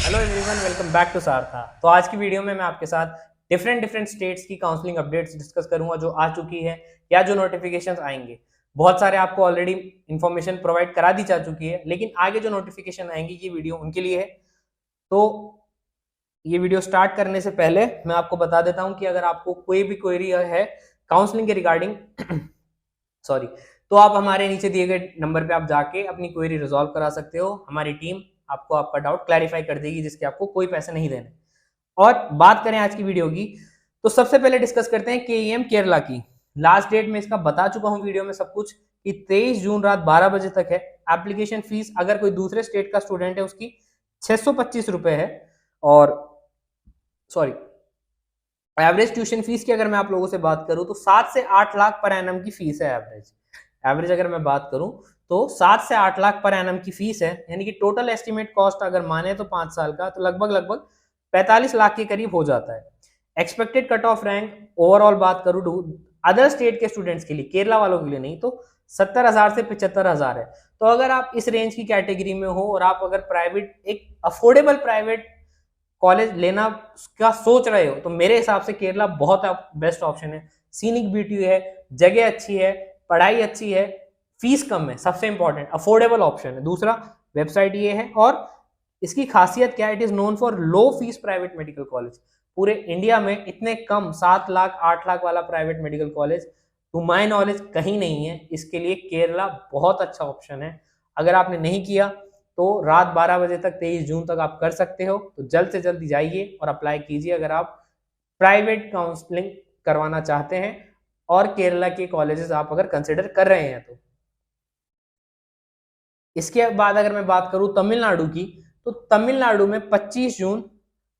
Hello everyone, welcome back to Saratha. तो आज की वीडियो में मैं आपके साथ डिफरेंट स्टेट्स की काउंसलिंग अपडेट्स डिस्कस करूंगा जो आ चुकी है या जो नोटिफिकेशंस आएंगे। बहुत सारे आपको ऑलरेडी इन्फॉर्मेशन प्रोवाइड करा दी जा चुकी है, लेकिन आगे जो नोटिफिकेशन आएंगी ये वीडियो उनके लिए है। तो ये वीडियो स्टार्ट करने से पहले मैं आपको बता देता हूं कि अगर आपको कोई भी क्वेरी है काउंसलिंग के रिगार्डिंग सॉरी, तो आप हमारे नीचे दिए गए नंबर पे आप जाके अपनी क्वेरी रिजॉल्व करा सकते हो। हमारी टीम आपको आपका डाउट क्लैरिफाई कर देगी, जिसके आपको कोई पैसे नहीं देने। और बात करें आज की वीडियो की, तो सबसे पहले डिस्कस करते हैं केईएम केरला की। लास्ट डेट में इसका बता चुका हूं वीडियो में सब कुछ कि 23 जून रात 12 बजे तक है। एप्लीकेशन फीस अगर कोई दूसरे स्टेट का स्टूडेंट है उसकी 625 रुपए है। और सॉरी, एवरेज ट्यूशन फीस की अगर मैं आप लोगों से बात करूं तो 7 से 8 लाख पर एनम की फीस है। एवरेज अगर मैं बात करूं तो 7 से 8 लाख पर एनम की फीस है, यानी कि टोटल एस्टिमेट कॉस्ट अगर माने तो 5 साल का तो लगभग 45 लाख के करीब हो जाता है। Expected cut off rank overall बात करूं अदर स्टेट के स्टूडेंट्स के लिए, केरला वालों के लिए नहीं, तो 70,000 से 75,000 है। तो अगर आप इस रेंज की कैटेगरी में हो और आप अगर प्राइवेट एक अफोर्डेबल प्राइवेट कॉलेज लेना का सोच रहे हो तो मेरे हिसाब से केरला बहुत बेस्ट ऑप्शन है। सीनिक ब्यूटी है, जगह अच्छी है, पढ़ाई अच्छी है, फीस कम है, सबसे इंपॉर्टेंट अफोर्डेबल ऑप्शन है। दूसरा, वेबसाइट ये है और इसकी खासियत क्या है, it is known for low fees private medical college. पूरे इंडिया में इतने कम 7 लाख 8 लाख वाला private medical college to my knowledge कहीं नहीं है। इसके लिए केरला बहुत अच्छा ऑप्शन है। अगर आपने नहीं किया तो रात 12 बजे तक 23 जून तक आप कर सकते हो। तो जल्द से जल्द जाइए और अप्लाई कीजिए अगर आप प्राइवेट काउंसलिंग करवाना चाहते हैं और केरला के कॉलेजेस आप अगर कंसिडर कर रहे हैं तो। इसके बाद अगर मैं बात करूं तमिलनाडु की, तो तमिलनाडु में 25 जून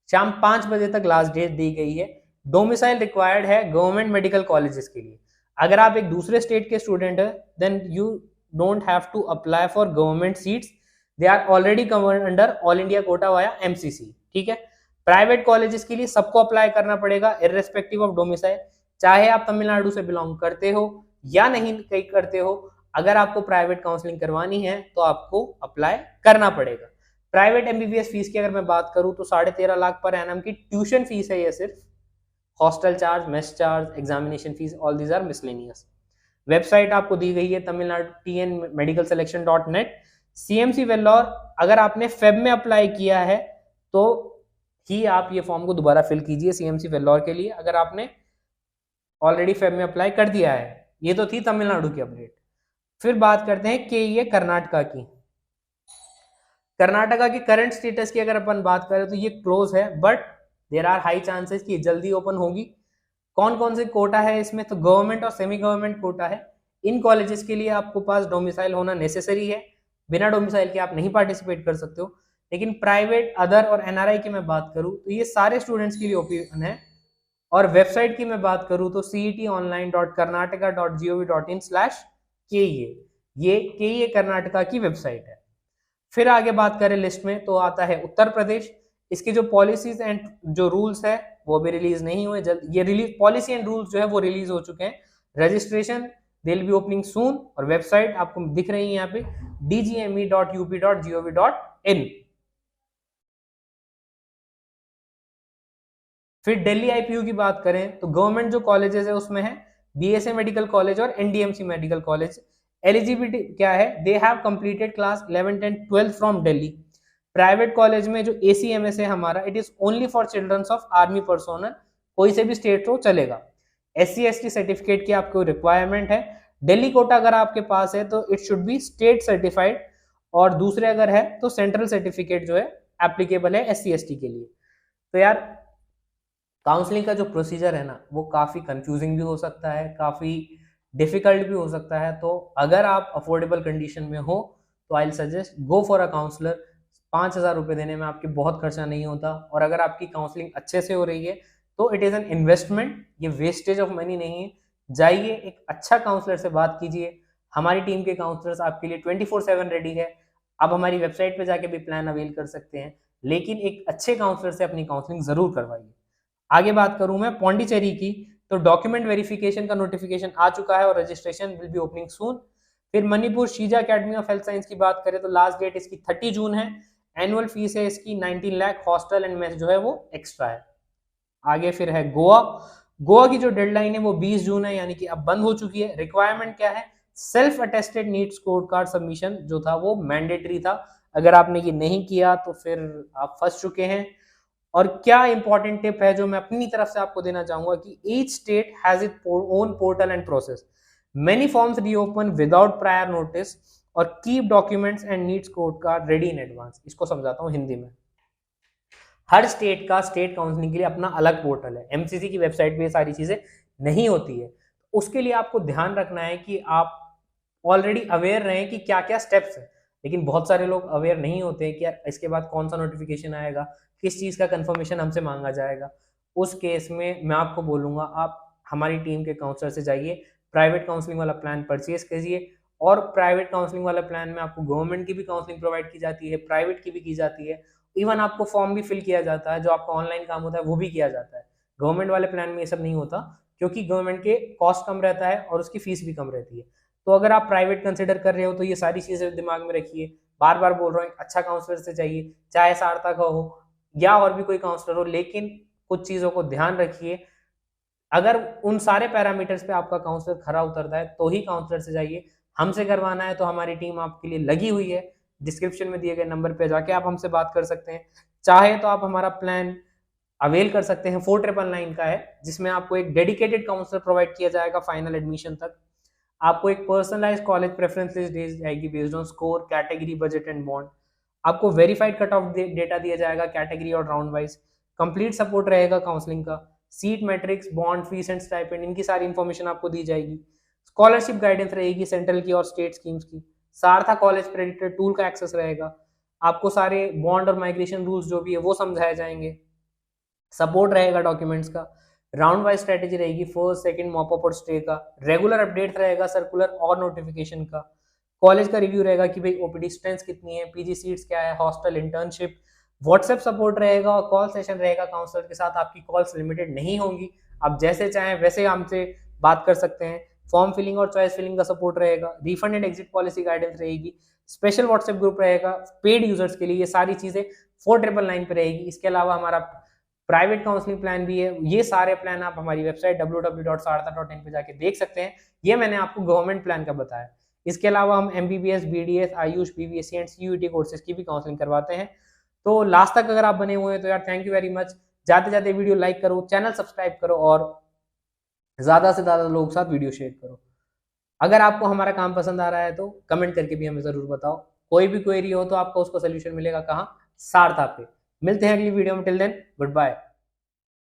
शाम 5 बजे तक लास्ट डेट दी गई है। डोमिसाइल रिक्वायर्ड है गवर्नमेंट मेडिकल कॉलेजेस के लिए। अगर आप एक दूसरे स्टेट के स्टूडेंट है then you don't have to apply for government seats, they are already covered under all India quota via MCC. ठीक है, प्राइवेट कॉलेजेस के लिए सबको अप्लाई करना पड़ेगा इररेस्पेक्टिव ऑफ डोमिसाइल, चाहे आप तमिलनाडु से बिलोंग करते हो या नहीं कहीं करते हो। अगर आपको प्राइवेट काउंसलिंग करवानी है तो आपको अप्लाई करना पड़ेगा। प्राइवेट एमबीबीएस फीस की अगर मैं बात करूं तो 13.5 लाख पर एनम की ट्यूशन फीस है। ये सिर्फ hostel charge, mess charge, examination fees, all these are miscellaneous. Website आपको दी गई है तमिलनाडु tnmedicalselection.net। सीएमसी वेल्लोर, अगर आपने फेब में अप्लाई किया है तो ही आप ये फॉर्म को दोबारा फिल कीजिए सीएमसी वेल्लोर के लिए, अगर आपने ऑलरेडी फेब में अप्लाई कर दिया है। ये तो थी तमिलनाडु की अपडेट। फिर बात करते हैं कि ये कर्नाटका की। कर्नाटका के करंट स्टेटस की अगर अपन बात करें तो ये क्लोज है, but there are high chances कि जल्दी ओपन होगी। कौन कौन से कोटा है इसमें, तो गवर्नमेंट और सेमी गवर्नमेंट कोटा है। इन कॉलेजेस के लिए आपको पास डोमिसाइल होना नेसेसरी है, बिना डोमिसाइल के आप नहीं पार्टिसिपेट कर सकते हो। लेकिन प्राइवेट, अदर और एनआरआई की मैं बात करूं तो ये सारे स्टूडेंट्स के लिए ओपन है। और वेबसाइट की मैं बात करूं तो cetonline.karnataka.gov.in/ke, ये के कर्नाटका की वेबसाइट है। फिर आगे बात करें लिस्ट में तो आता है उत्तर प्रदेश। इसकी जो पॉलिसीज एंड जो रूल्स है वो भी रिलीज नहीं हुए, जल्द ये रिलीज पॉलिसी एंड रूल्स जो है वो रिलीज हो चुके हैं। Registration they will be opening सून, और वेबसाइट आपको दिख रही है यहाँ पे dgme.up.gov.in। फिर दिल्ली आईपीयू की बात करें तो गवर्नमेंट जो कॉलेजेस है उसमें है बीएसए मेडिकल कॉलेज और एनडीएमसी मेडिकल कॉलेज। एलिजिबिलिटी क्या है, they have completed class 11th and 12th from Delhi. Private college में जो एसीएमएस है हमारा, it is only for childrens of army personnel, कोई से भी स्टेट हो चलेगा। एससी एसटी सर्टिफिकेट की आपको रिक्वायरमेंट है। दिल्ली कोटा अगर आपके पास है तो it should be state certified, और दूसरे अगर है तो सेंट्रल सर्टिफिकेट जो है एप्लीकेबल है एससी एसटी के लिए। तो यार काउंसलिंग का जो प्रोसीजर है ना वो काफ़ी कंफ्यूजिंग भी हो सकता है, काफ़ी डिफिकल्ट भी हो सकता है। तो अगर आप अफोर्डेबल कंडीशन में हो तो I suggest go for a counsellor. 5,000 रुपये देने में आपके बहुत खर्चा नहीं होता, और अगर आपकी काउंसलिंग अच्छे से हो रही है तो इट इज़ एन इन्वेस्टमेंट, ये वेस्टेज ऑफ मनी नहीं है। जाइए, एक अच्छा काउंसलर से बात कीजिए। हमारी टीम के काउंसलर्स आपके लिए 24/7 रेडी है। आप हमारी वेबसाइट पर जाके भी प्लान अवेल कर सकते हैं, लेकिन एक अच्छे काउंसलर से अपनी काउंसलिंग जरूर करवाइए। आगे बात करूं मैं पौंडीचेरी की, तो डॉक्यूमेंट वेरिफिकेशन का नोटिफिकेशन आ चुका है और registration will be opening soon. फिर Manipur Shija academy of health science की बात करें तो लास्ट डेट इसकी 30 जून है। एनुअल फीस है इसकी 19 लाख, हॉस्टल एंड मेस जो है वो एक्स्ट्रा है। आगे फिर है गोवा। गोवा की जो डेडलाइन है वो 20 जून है, यानी कि अब बंद हो चुकी है। रिक्वायरमेंट क्या है, self attested NEET score card submission जो था वो मैंडेटरी था। अगर आपने ये नहीं किया तो फिर आप फंस चुके हैं। और क्या इंपॉर्टेंट टिप है जो मैं अपनी तरफ से आपको देना चाहूंगा कि each state has it own portal and process, many forms reopen without prior notice, और keep documents and NEET score card ready in advance. इसको समझाता हूं हिंदी में। हर स्टेट का स्टेट काउंसलिंग के लिए अपना अलग पोर्टल है। एमसीसी की वेबसाइट पे ये सारी चीजें नहीं होती है। उसके लिए आपको ध्यान रखना है कि आप ऑलरेडी अवेयर रहें कि क्या क्या स्टेप्स है। लेकिन बहुत सारे लोग अवेयर नहीं होते हैं कि यार इसके बाद कौन सा नोटिफिकेशन आएगा, किस चीज का कंफर्मेशन हमसे मांगा जाएगा। उस केस में मैं आपको बोलूंगा आप हमारी टीम के काउंसलर से जाइए, प्राइवेट काउंसलिंग वाला प्लान परचेज कीजिए। और प्राइवेट काउंसलिंग वाला प्लान में आपको गवर्नमेंट की भी काउंसलिंग प्रोवाइड की जाती है, प्राइवेट की भी की जाती है। इवन आपको फॉर्म भी फिल किया जाता है, जो आपका ऑनलाइन काम होता है वो भी किया जाता है। गवर्नमेंट वाले प्लान में ये सब नहीं होता, क्योंकि गवर्नमेंट के कॉस्ट कम रहता है और उसकी फीस भी कम रहती है। तो अगर आप प्राइवेट कंसिडर कर रहे हो तो ये सारी चीजें दिमाग में रखिए। बार बार बोल रहा हूँ, अच्छा काउंसलर से चाहिए, चाहे सारथा का हो या और भी कोई काउंसलर हो, लेकिन कुछ चीजों को ध्यान रखिए। अगर उन सारे पैरामीटर्स पे आपका काउंसलर खरा उतरता है तो ही काउंसलर से जाइए। हमसे करवाना है तो हमारी टीम आपके लिए लगी हुई है। डिस्क्रिप्शन में दिए गए नंबर पे जाके आप हमसे बात कर सकते हैं। चाहे तो आप हमारा प्लान अवेल कर सकते हैं, 4999 का है, जिसमें आपको एक डेडिकेटेड काउंसलर प्रोवाइड किया जाएगा फाइनल एडमिशन तक। आपको एक पर्सनलाइज कॉलेज प्रेफरेंस लिस्ट दी जाएगी based on score, category, budget and bond. आपको वेरीफाइड कट ऑफ डेटा दिया जाएगा कैटेगरी और राउंड वाइज। कंप्लीट सपोर्ट रहेगा काउंसलिंग का। Seat matrix, bond, fees and stipend, इनकी सारी इंफॉर्मेशन आपको दी जाएगी। स्कॉलरशिप गाइडेंस रहेगी सेंट्रल की और स्टेट स्कीम्स की। सारथा कॉलेज प्रेडिक्टर टूल का एक्सेस रहेगा। आपको सारे बॉन्ड और माइग्रेशन रूल्स जो भी है वो समझाए जाएंगे। सपोर्ट रहेगा डॉक्यूमेंट्स का। राउंड वाइज स्ट्रेटेजी रहेगी, फर्स्ट, सेकंड, मॉपअप और स्टे का। रेगुलर अपडेट रहेगा सर्कुलर और नोटिफिकेशन का। कॉलेज का रिव्यू रहेगा कि भाई ओपीडी स्ट्रेंथ कितनी है, पीजी सीट्स क्या है, हॉस्टल, इंटर्नशिप। व्हाट्सएप सपोर्ट रहेगा और कॉल सेशन रहेगा काउंसलर के साथ। आपकी कॉल्स लिमिटेड नहीं होंगी, आप जैसे चाहें वैसे हमसे बात कर सकते हैं। फॉर्म फिलिंग और चॉइस फिलिंग का सपोर्ट रहेगा। Refund and exit policy guidance रहेगी। स्पेशल व्हाट्सएप ग्रुप रहेगा पेड यूजर्स के लिए। ये सारी चीजें 4999 पे रहेगी। इसके अलावा हमारा प्राइवेट काउंसलिंग प्लान भी है। ये सारे प्लान आप हमारी वेबसाइट www.sartha.in पे जाके देख सकते हैं। ये मैंने आपको गवर्नमेंट प्लान का बताया। इसके अलावा हम MBBS, BDS, Ayush, BVSc and CUET courses की भी काउंसलिंग करवाते हैं। तो लास्ट तक अगर आप बने हुए हैं तो यार थैंक यू वेरी मच। जाते जाते वीडियो लाइक करो, चैनल सब्सक्राइब करो और ज्यादा से ज्यादा लोगों के साथ वीडियो शेयर करो। अगर आपको हमारा काम पसंद आ रहा है तो कमेंट करके भी हमें जरूर बताओ। कोई भी क्वेरी हो तो आपको उसका सोल्यूशन मिलेगा कहाँ, सारथा पे। मिलते हैं अगली वीडियो में। Till then good bye.